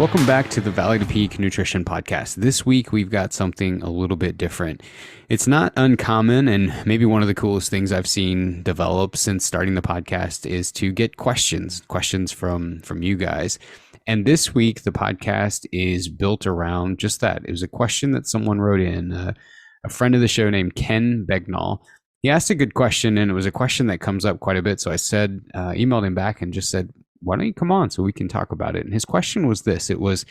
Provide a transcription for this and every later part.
Welcome back to the Valley to Peak Nutrition Podcast. This week, we've got something a little bit different. It's not uncommon, and maybe one of the coolest things I've seen develop since starting the podcast is to get questions from you guys. And this week, the podcast is built around just that. It was a question that someone wrote in, a friend of the show named Ken Begnall. He asked a good question, and it was a question that comes up quite a bit. So I said, emailed him back and just said, why don't you come on so we can talk about it? And his question was this. It was,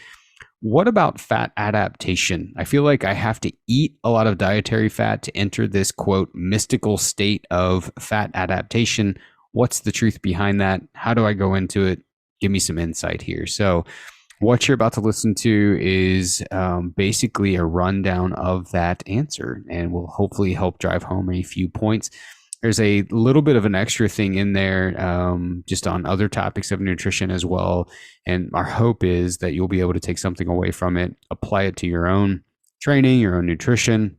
what about fat adaptation? I feel like I have to eat a lot of dietary fat to enter this, quote, mystical state of fat adaptation. What's the truth behind that? How do I go into it? Give me some insight here. So what you're about to listen to is basically a rundown of that answer, and will hopefully help drive home a few points. There's a little bit of an extra thing in there just on other topics of nutrition as well. And our hope is that you'll be able to take something away from it, apply it to your own training, your own nutrition,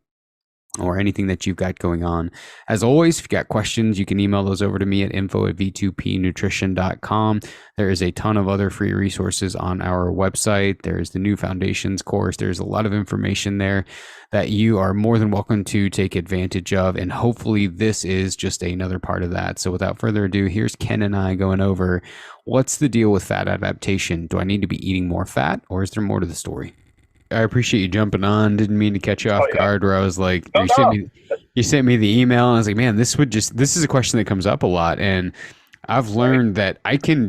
or anything that you've got going on. As always, if you've got questions, you can email those over to me at info@v2pnutrition.com. There is a ton of other free resources on our website. There's the new foundations course. There's a lot of information there that you are more than welcome to take advantage of. And hopefully this is just another part of that. So without further ado, here's Ken and I going over what's the deal with fat adaptation. Do I need to be eating more fat, or is there more to the story? I appreciate you jumping on. Didn't mean to catch you off guard where I was like, you sent me the email and I was like, man, this is a question that comes up a lot. And I've learned that I try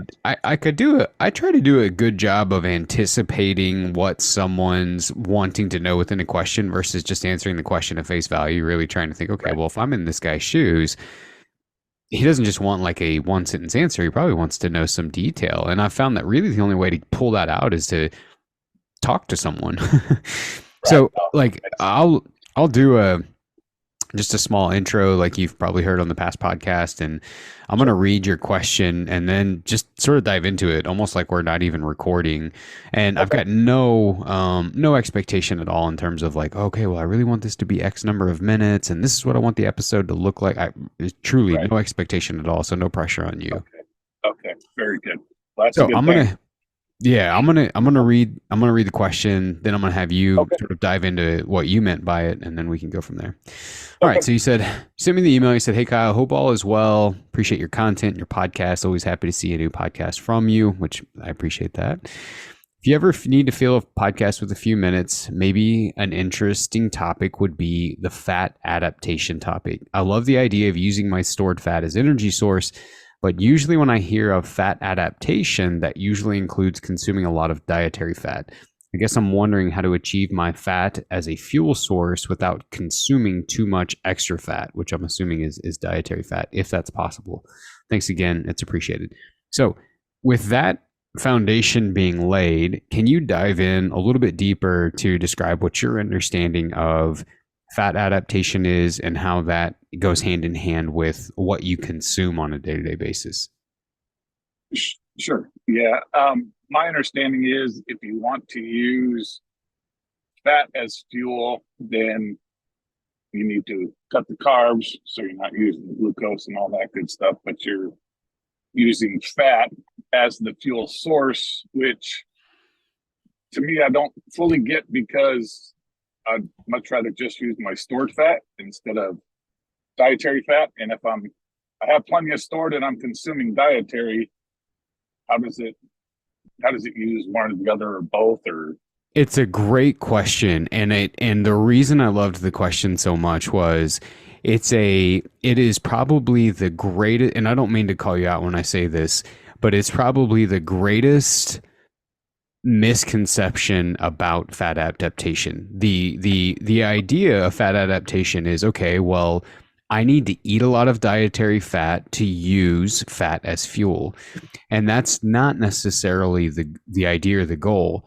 to do a good job of anticipating what someone's wanting to know within a question versus just answering the question at face value, really trying to think, okay, well, if I'm in this guy's shoes, he doesn't just want like a one sentence answer. He probably wants to know some detail. And I found that really the only way to pull that out is to talk to someone. So like I'll do just a small intro like you've probably heard on the past podcast, and I'm going to read your question and then just sort of dive into it almost like we're not even recording. And I've got no expectation at all in terms of like, okay, well, I really want this to be X number of minutes and this is what I want the episode to look like. There's truly no expectation at all, so no pressure on you. Okay. Very good. Well, that's so a good I'm thing. I'm gonna read the question, then I'm gonna have you sort of dive into what you meant by it, and then we can go from there. All right. So you sent me the email. You said, "Hey Kyle, hope all is well. Appreciate your content, your podcast. Always happy to see a new podcast from you," which I appreciate that. If you ever need to fill a podcast with a few minutes, maybe an interesting topic would be the fat adaptation topic. I love the idea of using my stored fat as energy source. But usually when I hear of fat adaptation, that usually includes consuming a lot of dietary fat. I guess I'm wondering how to achieve my fat as a fuel source without consuming too much extra fat, which I'm assuming is dietary fat, if that's possible. Thanks again. It's appreciated. So with that foundation being laid, can you dive in a little bit deeper to describe what your understanding of fat adaptation is and how that goes hand in hand with what you consume on a day-to-day basis? Sure. Yeah. My understanding is if you want to use fat as fuel, then you need to cut the carbs so you're not using glucose and all that good stuff, but you're using fat as the fuel source, which to me, I don't fully get, because I'd much rather just use my stored fat instead of dietary fat. And if I have plenty of stored and I'm consuming dietary, how does it use one or the other or both? Or it's a great question, and the reason I loved the question so much was it is probably the greatest, and I don't mean to call you out when I say this, but it's probably the greatest misconception about fat adaptation. The idea of fat adaptation is, okay, well, I need to eat a lot of dietary fat to use fat as fuel. And that's not necessarily the idea or the goal.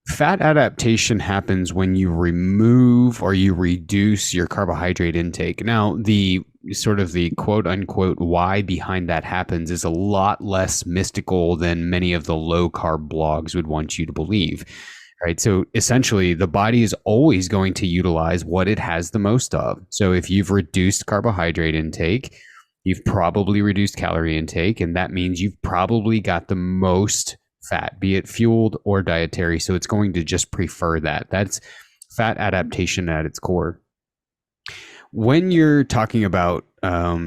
Fat adaptation happens when you remove or you reduce your carbohydrate intake. Now, the sort of the quote unquote why behind that happens is a lot less mystical than many of the low carb blogs would want you to believe. Right. So essentially, the body is always going to utilize what it has the most of. So if you've reduced carbohydrate intake, you've probably reduced calorie intake, and that means you've probably got the most fat, be it fueled or dietary. So it's going to just prefer that. That's fat adaptation at its core. When you're talking about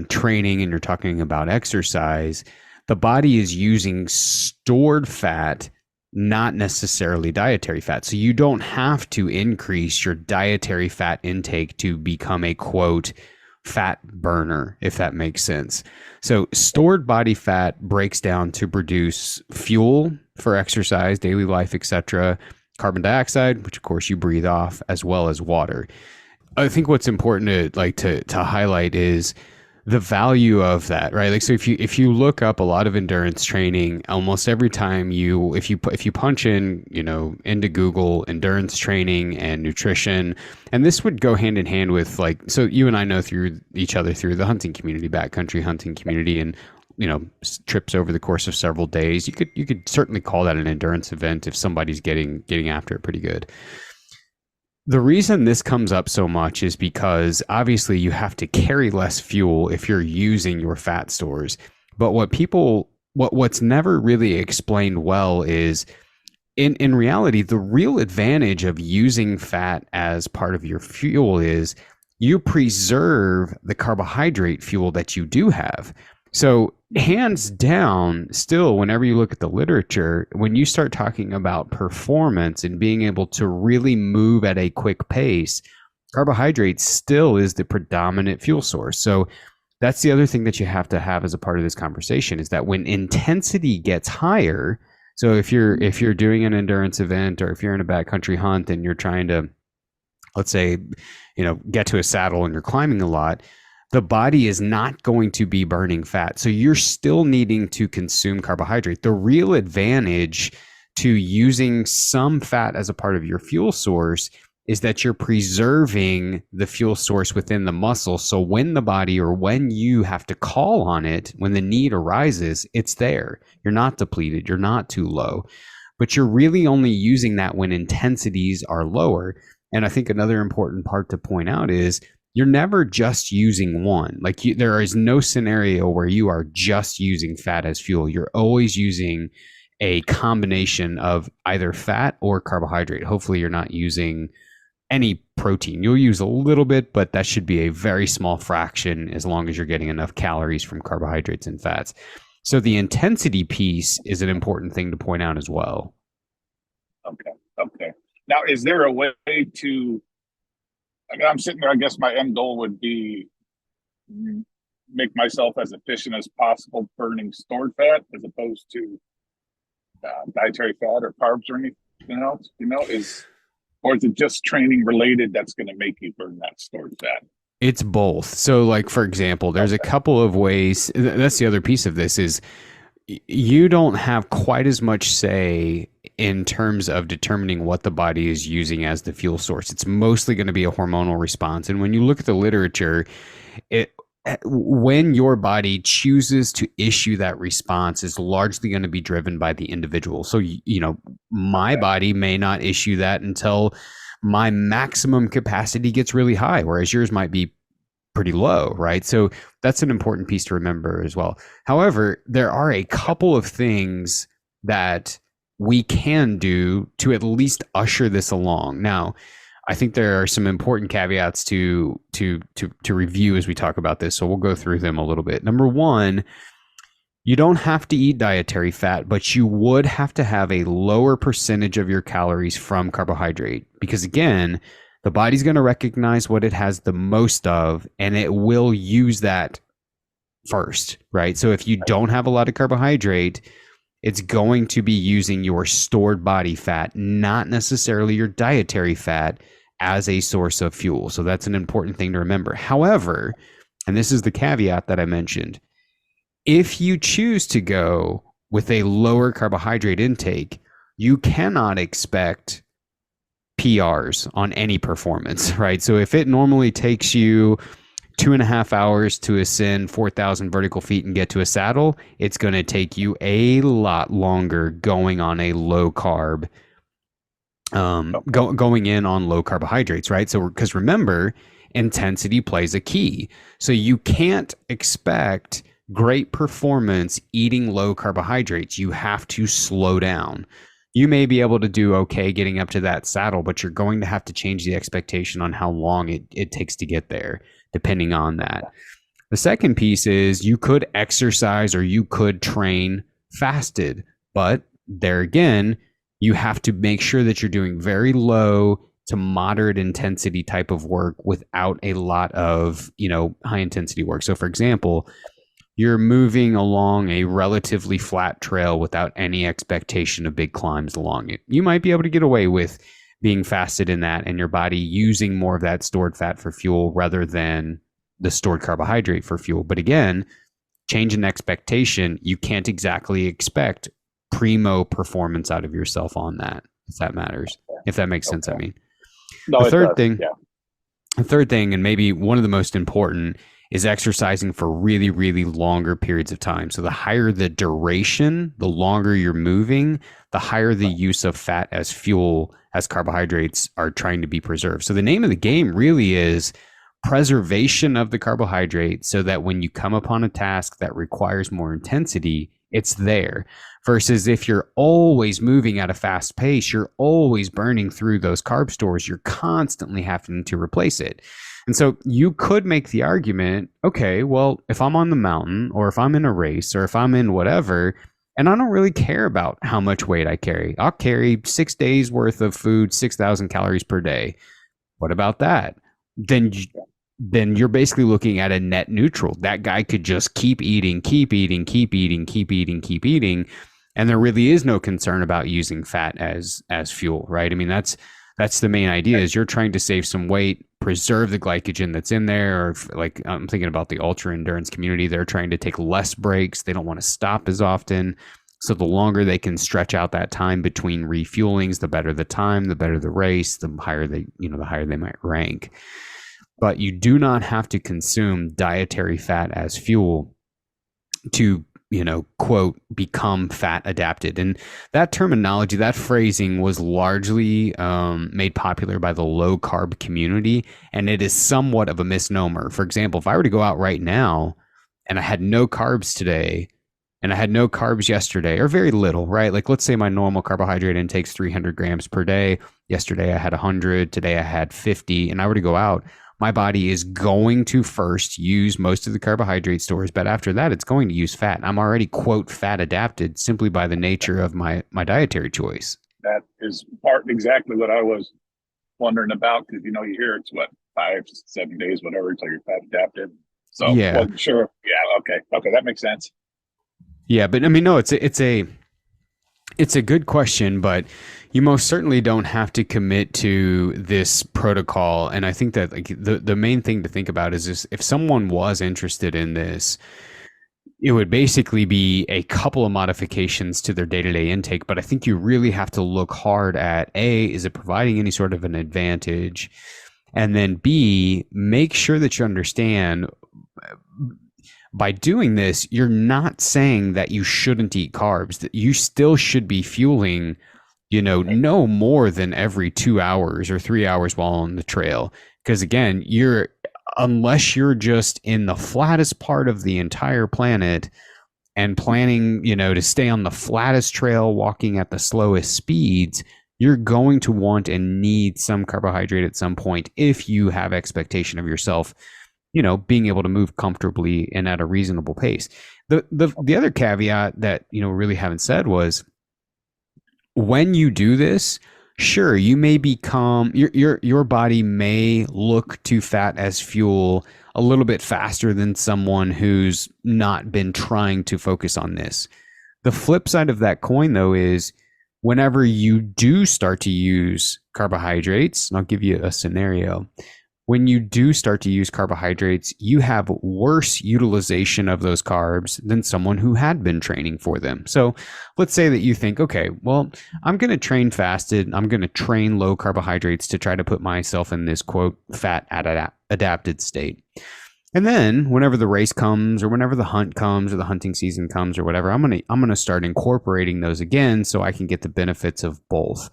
training and you're talking about exercise, the body is using stored fat, not necessarily dietary fat. So you don't have to increase your dietary fat intake to become a quote fat burner, if that makes sense. So stored body fat breaks down to produce fuel for exercise, daily life, etc., carbon dioxide, which of course you breathe off, as well as water. I think what's important to highlight is the value of that, right? Like, so if you look up a lot of endurance training, almost every time if you punch in, into Google endurance training and nutrition, and this would go hand in hand with, like, so you and I know through each other through the hunting community, backcountry hunting community, and trips over the course of several days. You could certainly call that an endurance event if somebody's getting after it pretty good. The reason this comes up so much is because obviously you have to carry less fuel if you're using your fat stores. But what's never really explained well is in reality, the real advantage of using fat as part of your fuel is you preserve the carbohydrate fuel that you do have. So hands down, still, whenever you look at the literature, when you start talking about performance and being able to really move at a quick pace, carbohydrates still is the predominant fuel source. So that's the other thing that you have to have as a part of this conversation, is that when intensity gets higher, so if you're doing an endurance event, or if you're in a backcountry hunt and you're trying to, let's say, get to a saddle and you're climbing a lot, the body is not going to be burning fat. So you're still needing to consume carbohydrate. The real advantage to using some fat as a part of your fuel source is that you're preserving the fuel source within the muscle. So when the body, or when you have to call on it, when the need arises, it's there. You're not depleted. You're not too low. But you're really only using that when intensities are lower. And I think another important part to point out is you're never just using one. Like, there is no scenario where you are just using fat as fuel. You're always using a combination of either fat or carbohydrate. Hopefully you're not using any protein. You'll use a little bit, but that should be a very small fraction, as long as you're getting enough calories from carbohydrates and fats. So the intensity piece is an important thing to point out as well. Okay. Now, is there a way to, I'm sitting there, I guess my end goal would be make myself as efficient as possible burning stored fat, as opposed to dietary fat or carbs or anything else, or is it just training related that's going to make you burn that stored fat? It's both. So, like, for example, there's a couple of ways. That's the other piece of this, is you don't have quite as much say in terms of determining what the body is using as the fuel source. It's mostly going to be a hormonal response. And when you look at the literature, when your body chooses to issue that response is largely going to be driven by the individual. So, my body may not issue that until my maximum capacity gets really high, whereas yours might be pretty low, right? So that's an important piece to remember as well. However, there are a couple of things that we can do to at least usher this along. Now, I think there are some important caveats to review as we talk about this, so we'll go through them a little bit. Number one, you don't have to eat dietary fat, but you would have to have a lower percentage of your calories from carbohydrate, because again, the body's going to recognize what it has the most of, and it will use that first, right? So if you don't have a lot of carbohydrate, it's going to be using your stored body fat, not necessarily your dietary fat, as a source of fuel. So that's an important thing to remember. However, and this is the caveat that I mentioned, if you choose to go with a lower carbohydrate intake, you cannot expect PRs on any performance, right? So if it normally takes you 2.5 hours to ascend 4,000 vertical feet and get to a saddle, it's going to take you a lot longer going on a low carb, going in on low carbohydrates, right? So, because remember, intensity plays a key. So you can't expect great performance eating low carbohydrates, you have to slow down. You may be able to do okay getting up to that saddle, but you're going to have to change the expectation on how long it takes to get there, depending on that. The second piece is you could exercise or you could train fasted, but there again, you have to make sure that you're doing very low to moderate intensity type of work without a lot of, high intensity work. So for example, you're moving along a relatively flat trail without any expectation of big climbs along it. You might be able to get away with being fasted in that and your body using more of that stored fat for fuel rather than the stored carbohydrate for fuel. But again, change in expectation, you can't exactly expect primo performance out of yourself on that, if that matters, if that makes sense. I mean, No, the it third does. thing, Yeah. the third thing, and maybe one of the most important, is exercising for really, really longer periods of time. So the higher the duration, the longer you're moving, the higher the use of fat as fuel, as carbohydrates are trying to be preserved. So the name of the game really is preservation of the carbohydrate so that when you come upon a task that requires more intensity, it's there. Versus if you're always moving at a fast pace, you're always burning through those carb stores, you're constantly having to replace it. And so you could make the argument, okay, well, if I'm on the mountain or if I'm in a race or if I'm in whatever, and I don't really care about how much weight I carry, I'll carry 6 days worth of food, 6,000 calories per day. What about that? Then you're basically looking at a net neutral. That guy could just keep eating, keep eating, keep eating, keep eating, keep eating, and there really is no concern about using fat as fuel, right? I mean, that's the main idea is you're trying to save some weight, preserve the glycogen that's in there. Or if, like I'm thinking about the ultra endurance community, they're trying to take less breaks. They don't want to stop as often. So the longer they can stretch out that time between refuelings, the better the time, the better the race, the higher they might rank. But you do not have to consume dietary fat as fuel to, quote, become fat adapted. And that terminology, that phrasing was largely made popular by the low carb community. And it is somewhat of a misnomer. For example, if I were to go out right now and I had no carbs today and I had no carbs yesterday or very little, right? Like let's say my normal carbohydrate intake is 300 grams per day. Yesterday I had 100. Today I had 50. And I were to go out, my body is going to first use most of the carbohydrate stores, but after that, it's going to use fat. I'm already, quote, fat adapted simply by the nature of my dietary choice. That is part exactly what I was wondering about because you hear it's what 5-7 days, whatever, until you're fat adapted. So Yeah. wasn't sure. Yeah, okay, that makes sense. Yeah, but I mean, no, it's a good question, but you most certainly don't have to commit to this protocol. And I think that like the main thing to think about is if someone was interested in this, it would basically be a couple of modifications to their day-to-day intake. But I think you really have to look hard at A, is it providing any sort of an advantage? And then B, make sure that you understand by doing this, you're not saying that you shouldn't eat carbs, that you still should be fueling, no more than every 2 hours or 3 hours while on the trail. Because again, unless you're just in the flattest part of the entire planet and planning, to stay on the flattest trail, walking at the slowest speeds, you're going to want and need some carbohydrate at some point if you have expectation of yourself being able to move comfortably and at a reasonable pace. The other caveat that, really haven't said was when you do this, sure, you may become your body may look to fat as fuel a little bit faster than someone who's not been trying to focus on this. The flip side of that coin though is whenever you do start to use carbohydrates, and I'll give you a scenario. When you do start to use carbohydrates, you have worse utilization of those carbs than someone who had been training for them. So let's say that you think, okay, well, I'm going to train fasted. I'm going to train low carbohydrates to try to put myself in this, quote, fat adapted state. And then whenever the race comes or whenever the hunt comes or the hunting season comes or whatever, I'm going to start incorporating those again so I can get the benefits of both.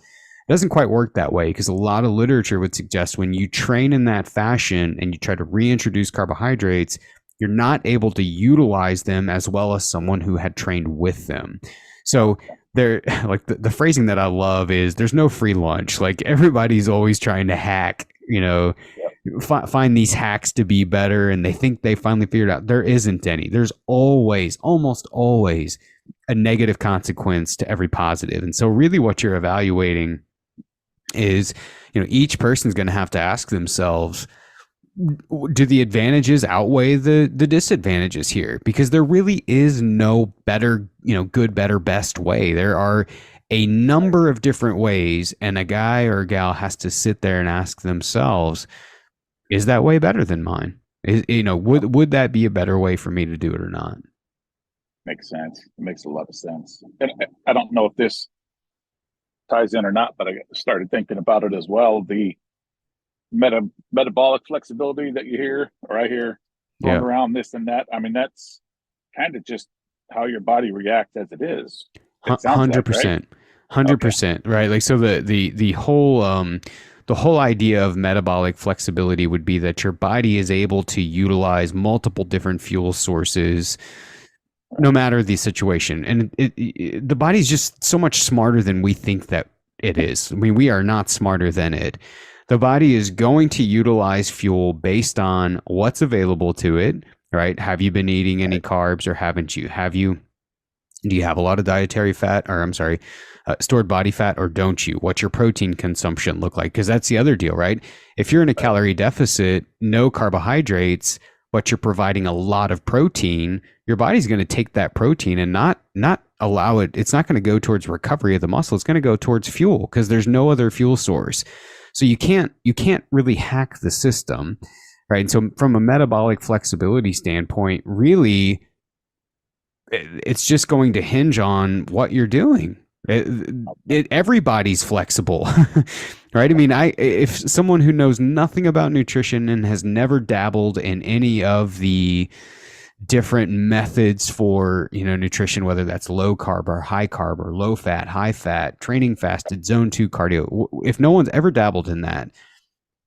It doesn't quite work that way because a lot of literature would suggest when you train in that fashion and you try to reintroduce carbohydrates, you're not able to utilize them as well as someone who had trained with them. So there, like the phrasing that I love is there's no free lunch. Like everybody's always trying to hack, Yep. find these hacks to be better, and they think they finally figured out. There isn't any. There's always, almost always, a negative consequence to every positive. And so really what you're evaluating is, each person's going to have to ask themselves, do the advantages outweigh the disadvantages here? Because there really is no better, good, better, best way. There are a number of different ways, and a guy or a gal has to sit there and ask themselves, is that way better than mine? Would that be a better way for me to do it or not? Makes sense. It makes a lot of sense. And I don't know if this ties in or not, but I started thinking about it as well. The metabolic flexibility that you hear, or I hear going Yeah. around, this and that. I mean, that's kind of just how your body reacts as it is. It sounds Hundred like, right? percent, 100%, right? Like, so the whole idea of metabolic flexibility would be that your body is able to utilize multiple different fuel sources no matter the situation. And the body's just so much smarter than we think that it is. I mean, we are not smarter than it. The body is going to utilize fuel based on what's available to it, right? Have you been eating any carbs, or haven't you? Do you have a lot of dietary fat, or I'm sorry, stored body fat, or don't you? What's your protein consumption look like? Because that's the other deal, right? If you're in a calorie deficit, no carbohydrates, but you're providing a lot of protein, your body's going to take that protein and not allow it. It's not going to go towards recovery of the muscle. It's going to go towards fuel, because there's no other fuel source. So you can't really hack the system, right? And so from a metabolic flexibility standpoint, really, it's just going to hinge on what you're doing. Everybody's flexible, right? I mean, if someone who knows nothing about nutrition and has never dabbled in any of the different methods for nutrition, whether that's low carb or high carb, or low fat, high fat, training fasted, zone 2 cardio, if no one's ever dabbled in that,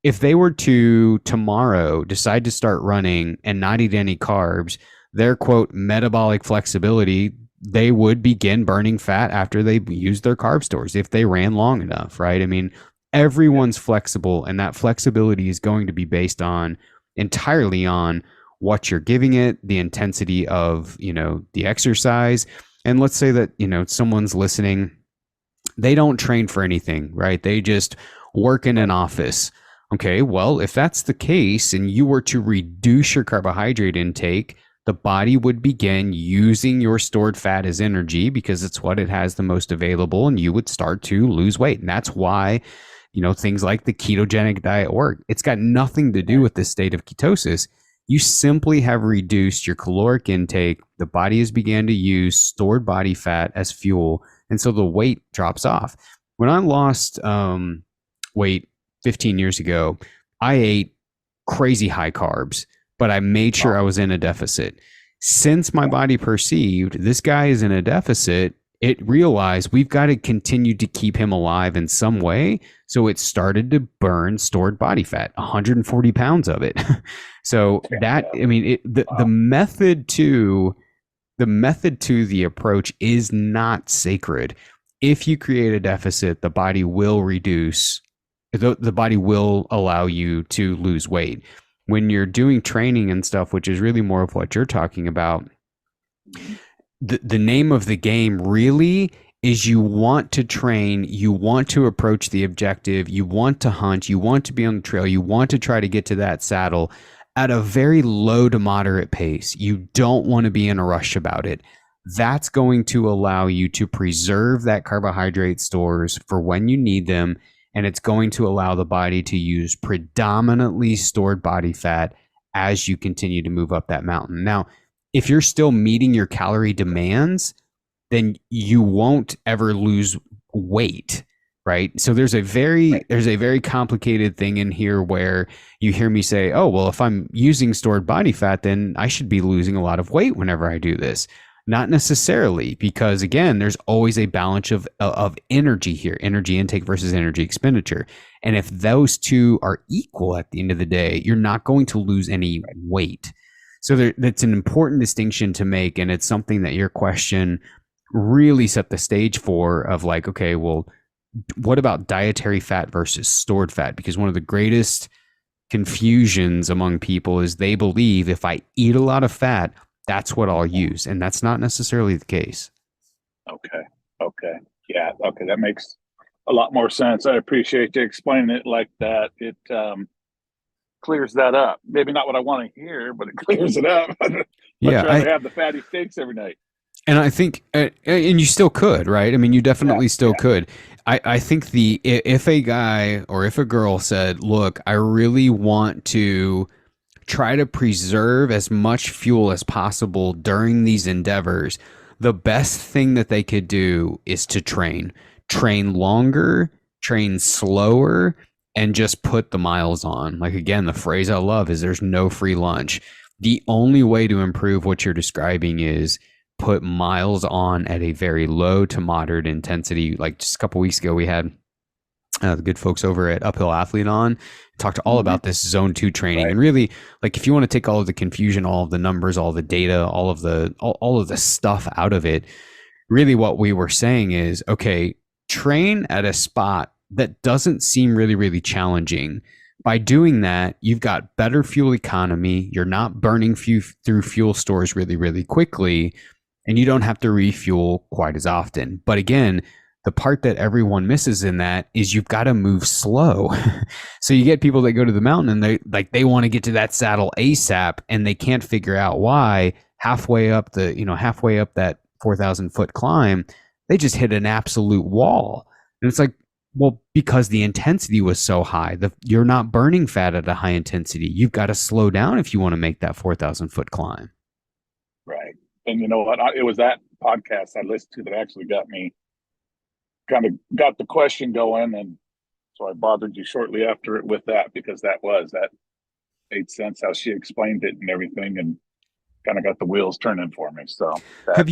if they were to tomorrow decide to start running and not eat any carbs, their quote metabolic flexibility, they would begin burning fat after they use their carb stores if they ran long enough, right? I mean, everyone's flexible, and that flexibility is going to be based on entirely on what you're giving it, the intensity of the exercise. And let's say that someone's listening, they don't train for anything, right? They just work in an office. Okay, well, if that's the case and you were to reduce your carbohydrate intake, the body would begin using your stored fat as energy, because it's what it has the most available, and you would start to lose weight. And that's why things like the ketogenic diet work. It's got nothing to do with the state of ketosis. You simply have reduced your caloric intake. The body has began to use stored body fat as fuel, and so the weight drops off. When I lost weight 15 years ago, I ate crazy high carbs, but I made sure I was in a deficit. Since my body perceived this guy is in a deficit, it realized we've got to continue to keep him alive in some way. So it started to burn stored body fat, 140 pounds of it. So that, I mean, the method to the approach is not sacred. If you create a deficit, the body will reduce. The body will allow you to lose weight. When you're doing training and stuff, which is really more of what you're talking about, the name of the game really is you want to train, you want to approach the objective, you want to hunt, you want to be on the trail, you want to try to get to that saddle at a very low to moderate pace. You don't want to be in a rush about it. That's going to allow you to preserve that carbohydrate stores for when you need them, and it's going to allow the body to use predominantly stored body fat as you continue to move up that mountain. Now, if you're still meeting your calorie demands, then you won't ever lose weight, right? So there's a very complicated thing in here where you hear me say, oh, well, if I'm using stored body fat, then I should be losing a lot of weight whenever I do this. Not necessarily, because again, there's always a balance of energy here, energy intake versus energy expenditure. And if those two are equal at the end of the day, you're not going to lose any weight. So that's an important distinction to make, and it's something that your question really set the stage for of like, okay, well, what about dietary fat versus stored fat? Because one of the greatest confusions among people is they believe if I eat a lot of fat, that's what I'll use. And that's not necessarily the case. Okay. Okay. Yeah. Okay. That makes a lot more sense. I appreciate you explaining it like that. It clears that up. Maybe not what I want to hear, but it clears it up. Much Yeah, rather have the fatty steaks every night. and I think, and you still could, right? I mean, you Yeah. definitely still Yeah. could. I think if a guy or if a girl said, look, I really want to try to preserve as much fuel as possible during these endeavors, the best thing that they could do is to train longer, train slower, and just put the miles on. Like, again, the phrase I love is there's no free lunch. The only way to improve what you're describing is put miles on at a very low to moderate intensity. Like just a couple weeks ago, we had the good folks over at Uphill Athlete on, talked all Mm-hmm. about this zone 2 training. Right. And really, like, if you want to take all of the confusion, all of the numbers, all the data, all of the stuff out of it, really what we were saying is, okay, train at a spot that doesn't seem really, really challenging. By doing that, you've got better fuel economy. You're not burning through fuel stores really, really quickly, and you don't have to refuel quite as often. But again, the part that everyone misses in that is you've got to move slow. So you get people that go to the mountain and they want to get to that saddle ASAP, and they can't figure out why halfway up that 4,000-foot climb, they just hit an absolute wall. And it's like, well, because the intensity was so high, you're not burning fat at a high intensity. You've got to slow down if you want to make that 4,000-foot climb. Right. And you know what? It was that podcast I listened to that actually got me kind of got the question going. And so I bothered you shortly after it with that because that made sense how she explained it and everything and kind of got the wheels turning for me. So that Have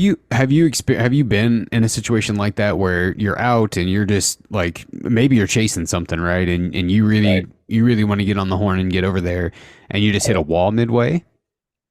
you been in a situation like that where you're out and you're just like maybe you're chasing something, right? And right. you really want to get on the horn and get over there, and you just hit a wall midway?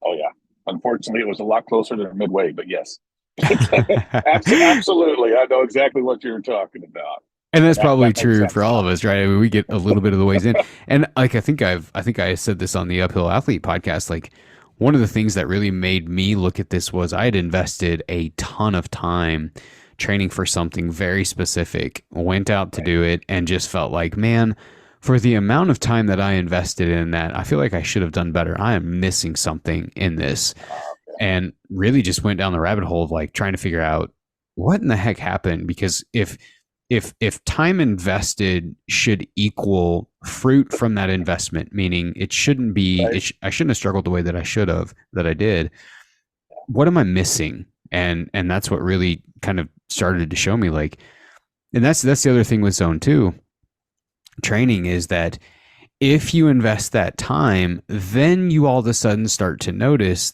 Oh yeah. Unfortunately, it was a lot closer than midway, but yes. Absolutely. I know exactly what you're talking about. And And that's that probably makes true for sense all now. of us, right? I mean, we get a little bit of the ways in. And like I think I said this on the Uphill Athlete podcast, like one of the things that really made me look at this was I had invested a ton of time training for something very specific, went out to Right. do it, and just felt like, man, for the amount of time that I invested in that, I feel like I should have done better. I am missing something in this. Okay. And really just went down the rabbit hole of like trying to figure out what in the heck happened. Because if time invested should equal fruit from that investment, meaning it shouldn't be Right. I shouldn't have struggled the way that I did. What am I missing? And that's what really kind of started to show me like, and that's the other thing with zone 2 training is that if you invest that time, then you all of a sudden start to notice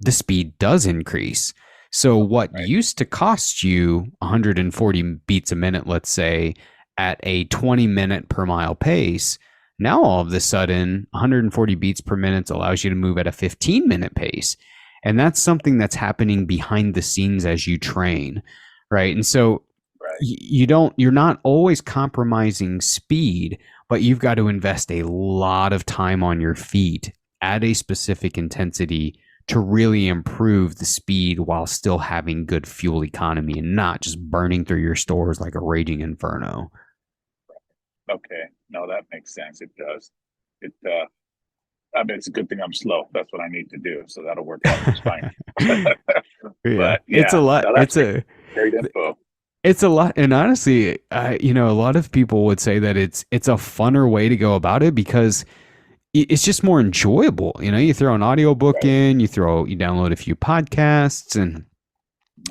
the speed does increase. So what Right. used to cost you 140 beats a minute, let's say, at a 20-minute per mile pace, now all of a sudden 140 beats per minute allows you to move at a 15-minute pace. And that's something that's happening behind the scenes as you train, right? And so Right. you're not always compromising speed, but you've got to invest a lot of time on your feet at a specific intensity to really improve the speed while still having good fuel economy and not just burning through your stores like a raging inferno. Okay. No, that makes sense. It does. It I mean it's a good thing I'm slow. That's what I need to do. So that'll work out just fine. Yeah, But it's a yeah, lot. no, that's great info. It's a lot, and honestly, a lot of people would say that it's a funner way to go about it because it's just more enjoyable. You throw an audiobook Right. in, you download a few podcasts, and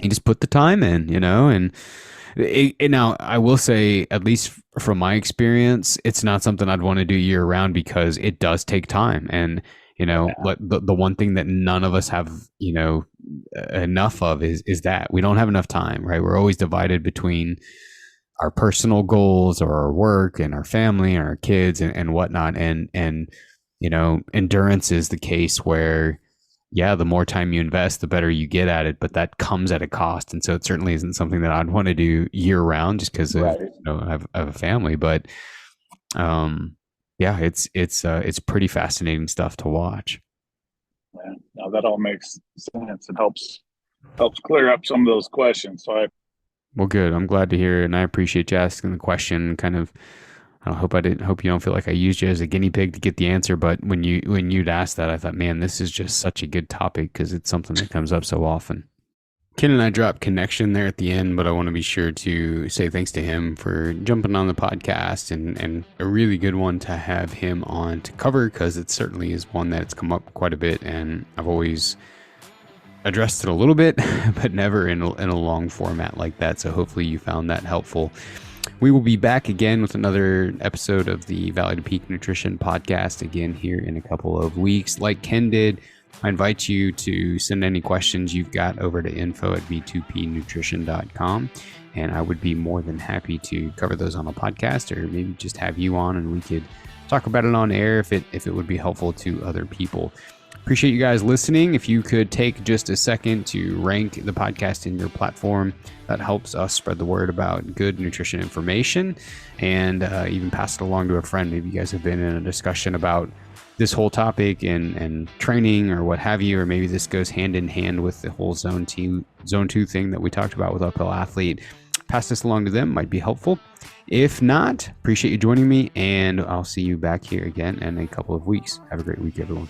you just put the time in. And now I will say, at least from my experience, it's not something I'd want to do year round because it does take time, and Yeah. like the one thing that none of us have enough of is that we don't have enough time, right? We're always divided between our personal goals or our work and our family and our kids and whatnot. And endurance is the case where yeah, the more time you invest, the better you get at it, but that comes at a cost. And so it certainly isn't something that I'd want to do year round just because of, Right. I have a family. But um, yeah, it's pretty fascinating stuff to watch. Yeah. Now that all makes sense. It helps clear up some of those questions. So I Well, good. I'm glad to hear it, and I appreciate you asking the question. Kind of, I hope you don't feel like I used you as a guinea pig to get the answer. But when you'd asked that, I thought, man, this is just such a good topic because it's something that comes up so often. Ken and I dropped connection there at the end, but I want to be sure to say thanks to him for jumping on the podcast and a really good one to have him on to cover because it certainly is one that's come up quite a bit, and I've always addressed it a little bit, but never in a long format like that. So hopefully you found that helpful. We will be back again with another episode of the Valley to Peak Nutrition podcast again here in a couple of weeks. Like Ken did, I invite you to send any questions you've got over to info@v2pnutrition.com. And I would be more than happy to cover those on a podcast or maybe just have you on and we could talk about it on air if it would be helpful to other people. Appreciate you guys listening. If you could take just a second to rank the podcast in your platform, that helps us spread the word about good nutrition information and even pass it along to a friend. Maybe you guys have been in a discussion about this whole topic and training or what have you, or maybe this goes hand in hand with the whole zone 2 thing that we talked about with Uphill Athlete. Pass this along to them, might be helpful. If not, appreciate you joining me, and I'll see you back here again in a couple of weeks. Have a great week, everyone.